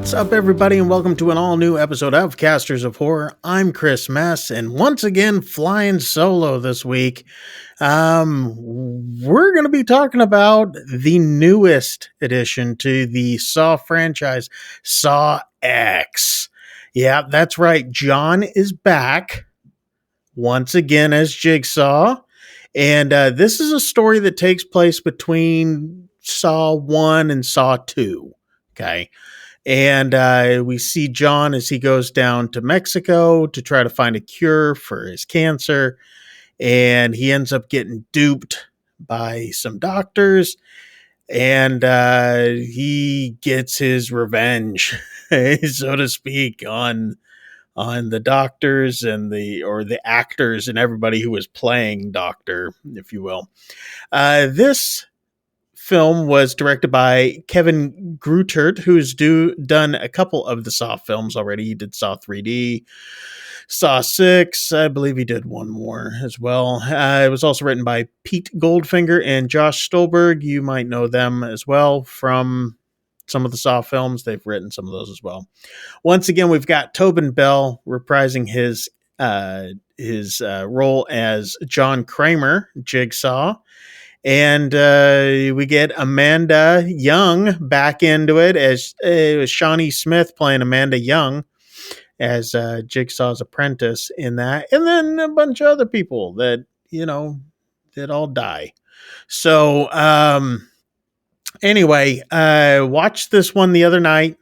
What's up, everybody, and welcome to an all-new episode of Casters of Horror. I'm Chris Mess, and once again, flying solo this week. We're going to be talking about the newest addition to the Saw franchise, Saw X. Yeah, that's right. John is back once again as Jigsaw, and this is a story that takes place between Saw 1 and Saw 2. Okay. And we see John as he goes down to Mexico to try to find a cure for his cancer. And he ends up getting duped by some doctors. And he gets his revenge, so to speak, on the doctors and the actors and everybody who was playing Doctor, if you will. This film was directed by Kevin Greutert, who's done a couple of the Saw films already. He did Saw 3D, Saw 6. I believe he did one more as well. It was also written by Pete Goldfinger and Josh Stolberg. You might know them as well from some of the Saw films. They've written some of those as well. Once again, we've got Tobin Bell reprising his role as John Kramer, Jigsaw. And we get Amanda Young back into it as Shawnee Smith playing Amanda Young as Jigsaw's apprentice in that. And then a bunch of other people that all die. So anyway, I watched this one the other night,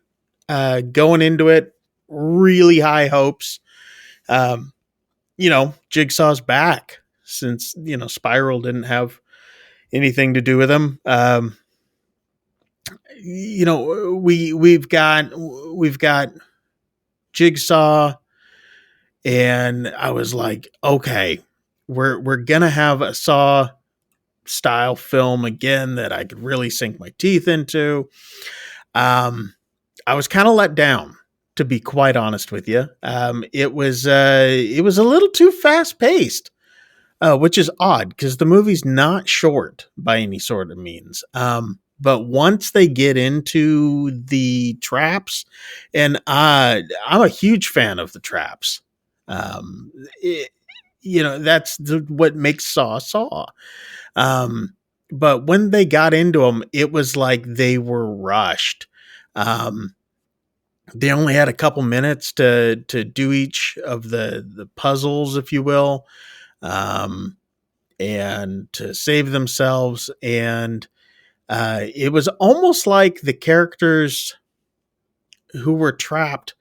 going into it, really high hopes. Jigsaw's back since, Spiral didn't have anything to do with him. We've got Jigsaw, and I was like, okay, we're gonna have a Saw style film again that I could really sink my teeth into. I was kind of let down, to be quite honest with you. It was a little too fast paced. Which is odd because the movie's not short by any sort of means. But once they get into the traps, and I'm a huge fan of the traps. That's what makes Saw. But when they got into them, it was like they were rushed. They only had a couple minutes to do each of the puzzles, if you will. And to save themselves. And it was almost like the characters who were trapped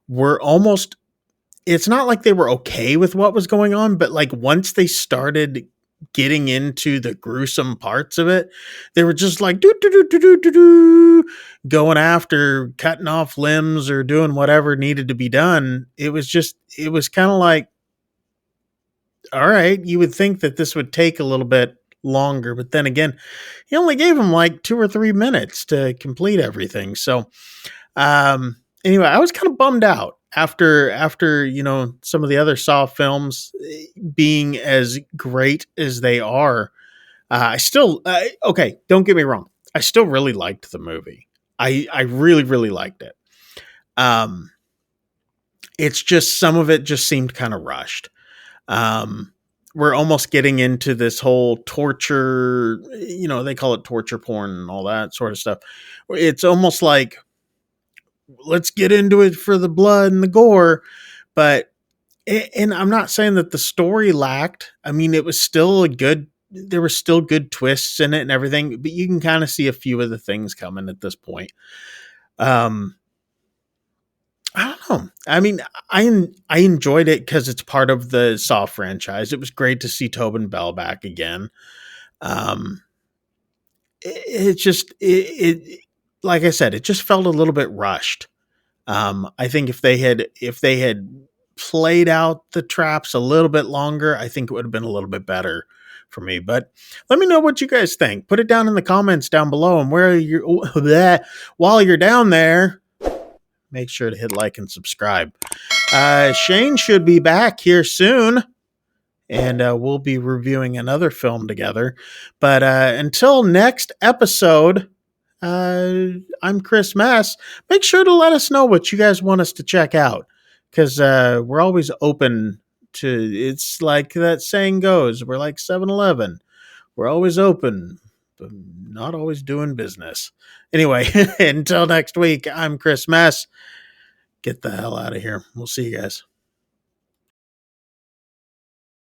were almost, it's not like they were okay with what was going on, but like once they started getting into the gruesome parts of it, they were just like going after cutting off limbs or doing whatever needed to be done. It was kind of like, all right, you would think that this would take a little bit longer, but then again, he only gave him like 2 or 3 minutes to complete everything. So, anyway, I was kind of bummed out after some of the other Saw films being as great as they are. I still, okay, don't get me wrong, I still really liked the movie. I really, really liked it. It's just some of it just seemed kind of rushed. We're almost getting into this whole torture, they call it torture porn and all that sort of stuff. It's almost like, let's get into it for the blood and the gore. And I'm not saying that the story lacked. I mean, it was still there were still good twists in it and everything, but you can kind of see a few of the things coming at this point. I don't know. I mean, I enjoyed it because it's part of the Saw franchise. It was great to see Tobin Bell back again. It like I said, it just felt a little bit rushed. I think if they had played out the traps a little bit longer, I think it would have been a little bit better for me. But let me know what you guys think. Put it down in the comments down below, and while you're down there, make sure to hit like and subscribe. Shane should be back here soon, and we'll be reviewing another film together. But until next episode, I'm Chris Mess. Make sure to let us know what you guys want us to check out, because we're always open to. It's like that saying goes. We're like 7-Eleven. We're always open, but not always doing business. Anyway, until next week, I'm Chris Mess. Get the hell out of here. We'll see you guys.